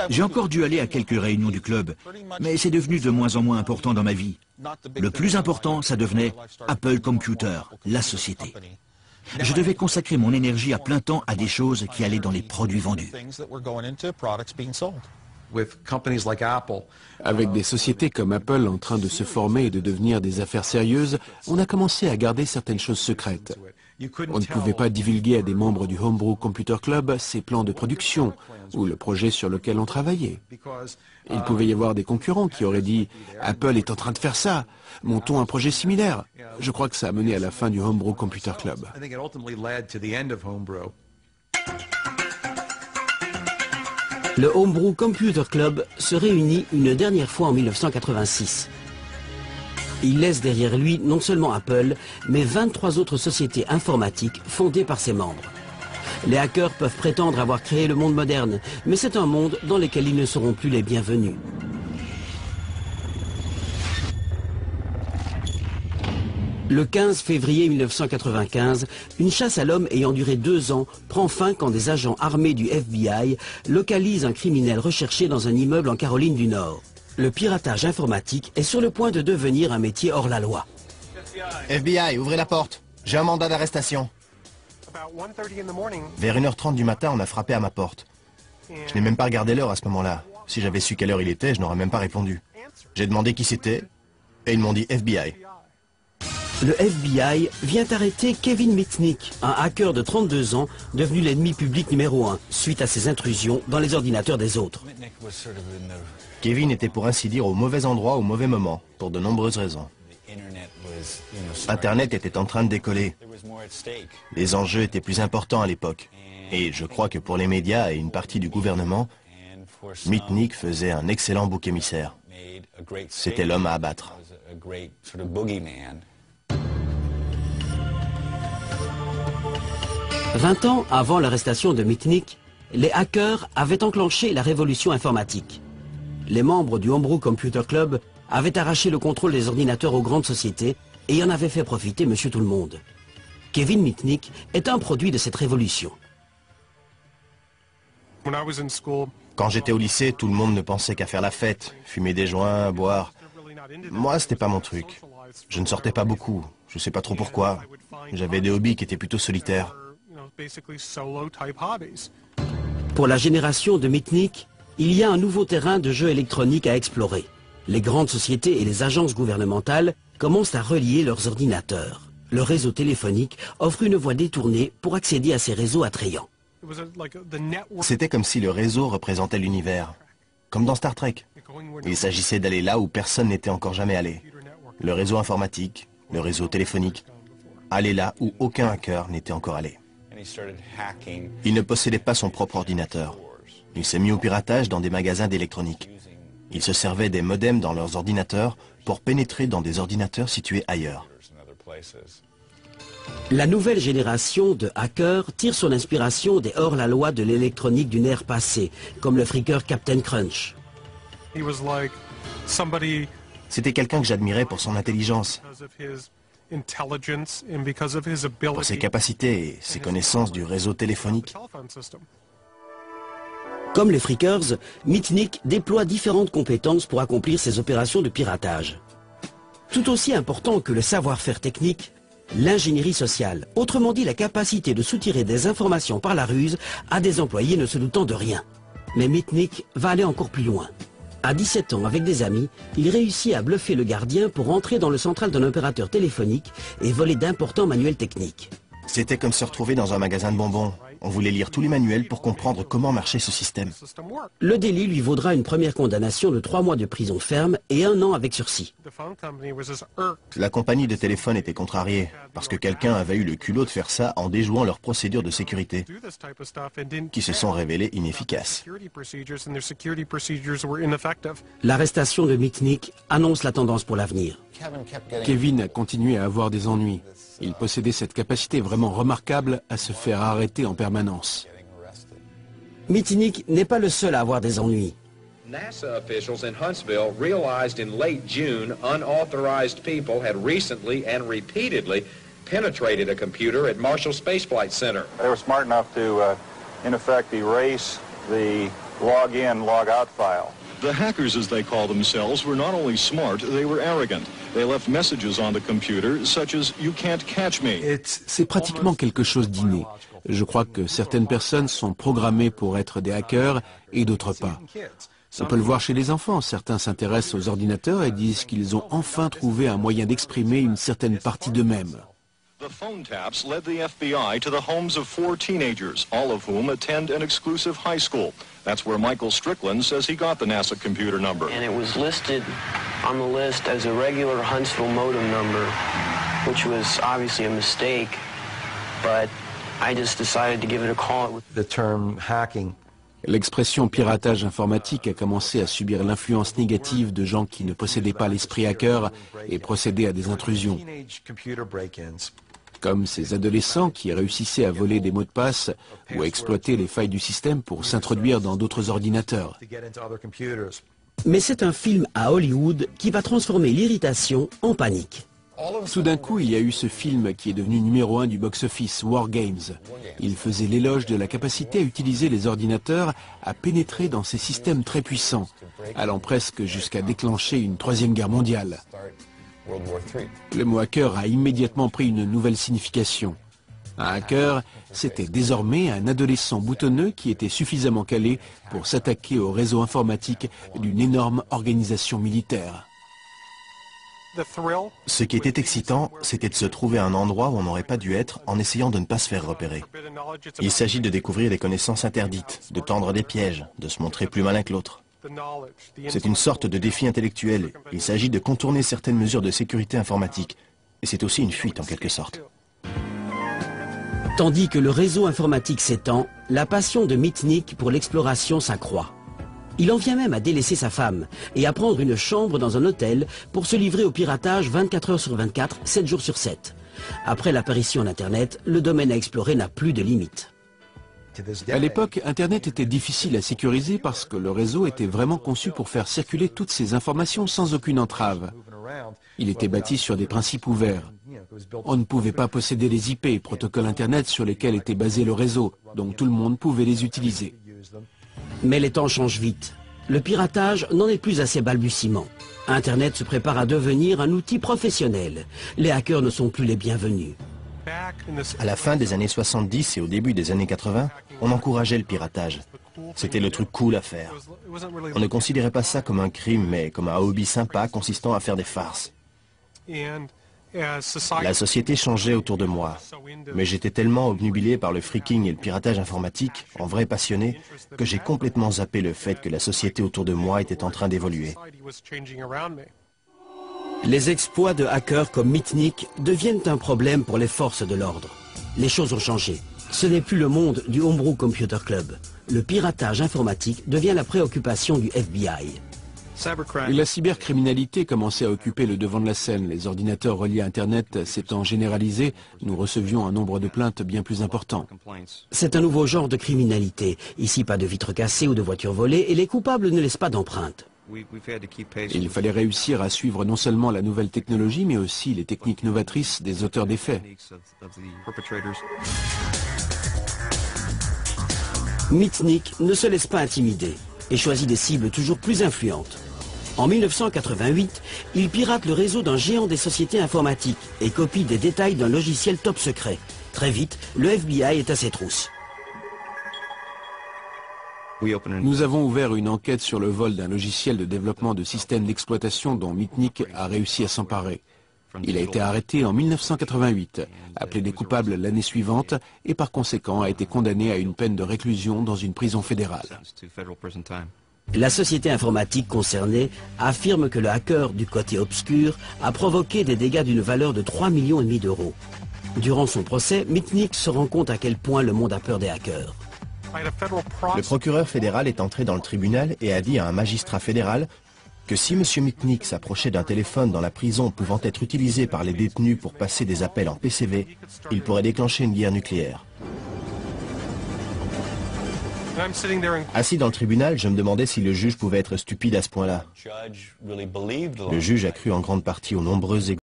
J'ai encore dû aller à quelques réunions du club, mais c'est devenu de moins en moins important dans ma vie. Le plus important, ça devenait Apple Computer, la société. Je devais consacrer mon énergie à plein temps à des choses qui allaient dans les produits vendus. Avec des sociétés comme Apple en train de se former et de devenir des affaires sérieuses, on a commencé à garder certaines choses secrètes. On ne pouvait pas divulguer à des membres du Homebrew Computer Club ses plans de production ou le projet sur lequel on travaillait. Il pouvait y avoir des concurrents qui auraient dit « Apple est en train de faire ça, montons un projet similaire ». Je crois que ça a mené à la fin du Homebrew Computer Club. Le Homebrew Computer Club se réunit une dernière fois en 1986. Il laisse derrière lui non seulement Apple, mais 23 autres sociétés informatiques fondées par ses membres. Les hackers peuvent prétendre avoir créé le monde moderne, mais c'est un monde dans lequel ils ne seront plus les bienvenus. Le 15 février 1995, une chasse à l'homme ayant duré 2 ans prend fin quand des agents armés du FBI localisent un criminel recherché dans un immeuble en Caroline du Nord. Le piratage informatique est sur le point de devenir un métier hors la loi. FBI, ouvrez la porte. J'ai un mandat d'arrestation. Vers 1h30 du matin, on a frappé à ma porte. Je n'ai même pas regardé l'heure à ce moment-là. Si j'avais su quelle heure il était, je n'aurais même pas répondu. J'ai demandé qui c'était, et ils m'ont dit FBI. Le FBI vient arrêter Kevin Mitnick, un hacker de 32 ans, devenu l'ennemi public numéro 1, suite à ses intrusions dans les ordinateurs des autres. Kevin était pour ainsi dire au mauvais endroit au mauvais moment, pour de nombreuses raisons. Internet était en train de décoller. Les enjeux étaient plus importants à l'époque. Et je crois que pour les médias et une partie du gouvernement, Mitnick faisait un excellent bouc émissaire. C'était l'homme à abattre. 20 ans avant l'arrestation de Mitnick, les hackers avaient enclenché la révolution informatique. Les membres du Homebrew Computer Club avaient arraché le contrôle des ordinateurs aux grandes sociétés et en avaient fait profiter Monsieur Tout-le-Monde. Kevin Mitnick est un produit de cette révolution. Quand j'étais au lycée, tout le monde ne pensait qu'à faire la fête, fumer des joints, boire. Moi, c'était pas mon truc. Je ne sortais pas beaucoup, je sais pas trop pourquoi. J'avais des hobbies qui étaient plutôt solitaires. Pour la génération de Mitnick, il y a un nouveau terrain de jeu électronique à explorer. Les grandes sociétés et les agences gouvernementales commencent à relier leurs ordinateurs. Le réseau téléphonique offre une voie détournée pour accéder à ces réseaux attrayants. C'était comme si le réseau représentait l'univers, comme dans Star Trek. Il s'agissait d'aller là où personne n'était encore jamais allé. Le réseau informatique, le réseau téléphonique, aller là où aucun hacker n'était encore allé. Il ne possédait pas son propre ordinateur. Il s'est mis au piratage dans des magasins d'électronique. Il se servait des modems dans leurs ordinateurs pour pénétrer dans des ordinateurs situés ailleurs. La nouvelle génération de hackers tire son inspiration des hors-la-loi de l'électronique d'une ère passée, comme le freaker Captain Crunch. C'était quelqu'un que j'admirais pour son intelligence, pour ses capacités et ses connaissances du réseau téléphonique. Comme les freakers, Mitnick déploie différentes compétences pour accomplir ses opérations de piratage. Tout aussi important que le savoir-faire technique, l'ingénierie sociale, autrement dit la capacité de soutirer des informations par la ruse à des employés ne se doutant de rien. Mais Mitnick va aller encore plus loin. À 17 ans, avec des amis, il réussit à bluffer le gardien pour entrer dans le central d'un opérateur téléphonique et voler d'importants manuels techniques. C'était comme se retrouver dans un magasin de bonbons. On voulait lire tous les manuels pour comprendre comment marchait ce système. Le délit lui vaudra une première condamnation de 3 mois de prison ferme et 1 an avec sursis. La compagnie de téléphone était contrariée, parce que quelqu'un avait eu le culot de faire ça en déjouant leurs procédures de sécurité, qui se sont révélées inefficaces. L'arrestation de Mitnick annonce la tendance pour l'avenir. Kevin a continué à avoir des ennuis. Il possédait cette capacité vraiment remarquable à se faire arrêter en permanence. Mitnick n'est pas le seul à avoir des ennuis. NASA officials in Huntsville realized in late June unauthorized people had recently and repeatedly penetrated a computer at Marshall Space Flight Center. They were smart enough to, in effect, erase the log-in, log-out file. The hackers, as they call themselves, were not only smart, they were arrogant. They left messages on the computer, such as "You can't catch me." C'est pratiquement quelque chose d'inné. Je crois que certaines personnes sont programmées pour être des hackers et d'autres pas. On peut le voir chez les enfants. Certains s'intéressent aux ordinateurs et disent qu'ils ont enfin trouvé un moyen d'exprimer une certaine partie d'eux-mêmes. The phone taps led the FBI to the homes of 4 teenagers, all of whom attend an exclusive high school. That's where Michael Strickland says he got the NASA computer number. And it was listed on the list as a regular Huntsville modem number, which was obviously a mistake, but I just decided to give it a call. The term hacking. L'expression piratage informatique a commencé à subir l'influence négative de gens qui ne possédaient pas l'esprit hacker et procédaient à des intrusions. Comme ces adolescents qui réussissaient à voler des mots de passe ou à exploiter les failles du système pour s'introduire dans d'autres ordinateurs. Mais c'est un film à Hollywood qui va transformer l'irritation en panique. Tout d'un coup, il y a eu ce film qui est devenu numéro 1 du box-office, War Games. Il faisait l'éloge de la capacité à utiliser les ordinateurs à pénétrer dans ces systèmes très puissants, allant presque jusqu'à déclencher une troisième guerre mondiale. Le mot hacker a immédiatement pris une nouvelle signification. Un hacker, c'était désormais un adolescent boutonneux qui était suffisamment calé pour s'attaquer au réseau informatique d'une énorme organisation militaire. Ce qui était excitant, c'était de se trouver à un endroit où on n'aurait pas dû être en essayant de ne pas se faire repérer. Il s'agit de découvrir des connaissances interdites, de tendre des pièges, de se montrer plus malin que l'autre. C'est une sorte de défi intellectuel. Il s'agit de contourner certaines mesures de sécurité informatique. Et c'est aussi une fuite en quelque sorte. Tandis que le réseau informatique s'étend, la passion de Mitnick pour l'exploration s'accroît. Il en vient même à délaisser sa femme et à prendre une chambre dans un hôtel pour se livrer au piratage 24 heures sur 24, 7 jours sur 7. Après l'apparition d'Internet, le domaine à explorer n'a plus de limites. À l'époque, Internet était difficile à sécuriser parce que le réseau était vraiment conçu pour faire circuler toutes ces informations sans aucune entrave. Il était bâti sur des principes ouverts. On ne pouvait pas posséder les IP, protocoles Internet sur lesquels était basé le réseau, donc tout le monde pouvait les utiliser. Mais les temps changent vite. Le piratage n'en est plus à ses balbutiements. Internet se prépare à devenir un outil professionnel. Les hackers ne sont plus les bienvenus. À la fin des années 70 et au début des années 80, on encourageait le piratage. C'était le truc cool à faire. On ne considérait pas ça comme un crime, mais comme un hobby sympa consistant à faire des farces. La société changeait autour de moi, mais j'étais tellement obnubilé par le freaking et le piratage informatique, en vrai passionné, que j'ai complètement zappé le fait que la société autour de moi était en train d'évoluer. Les exploits de hackers comme Mitnick deviennent un problème pour les forces de l'ordre. Les choses ont changé. Ce n'est plus le monde du Homebrew Computer Club. Le piratage informatique devient la préoccupation du FBI. La cybercriminalité commençait à occuper le devant de la scène. Les ordinateurs reliés à Internet s'étant généralisés, nous recevions un nombre de plaintes bien plus important. C'est un nouveau genre de criminalité. Ici, pas de vitres cassées ou de voitures volées et les coupables ne laissent pas d'empreintes. Il fallait réussir à suivre non seulement la nouvelle technologie, mais aussi les techniques novatrices des auteurs des faits. Mitnick ne se laisse pas intimider et choisit des cibles toujours plus influentes. En 1988, il pirate le réseau d'un géant des sociétés informatiques et copie des détails d'un logiciel top secret. Très vite, le FBI est à ses trousses. Nous avons ouvert une enquête sur le vol d'un logiciel de développement de systèmes d'exploitation dont Mitnick a réussi à s'emparer. Il a été arrêté en 1988, appelé des coupables l'année suivante et par conséquent a été condamné à une peine de réclusion dans une prison fédérale. La société informatique concernée affirme que le hacker du côté obscur a provoqué des dégâts d'une valeur de 3,5 millions d'euros. Durant son procès, Mitnick se rend compte à quel point le monde a peur des hackers. Le procureur fédéral est entré dans le tribunal et a dit à un magistrat fédéral que si M. Mitnick s'approchait d'un téléphone dans la prison pouvant être utilisé par les détenus pour passer des appels en PCV, il pourrait déclencher une guerre nucléaire. Assis dans le tribunal, je me demandais si le juge pouvait être stupide à ce point-là. Le juge a cru en grande partie aux nombreuses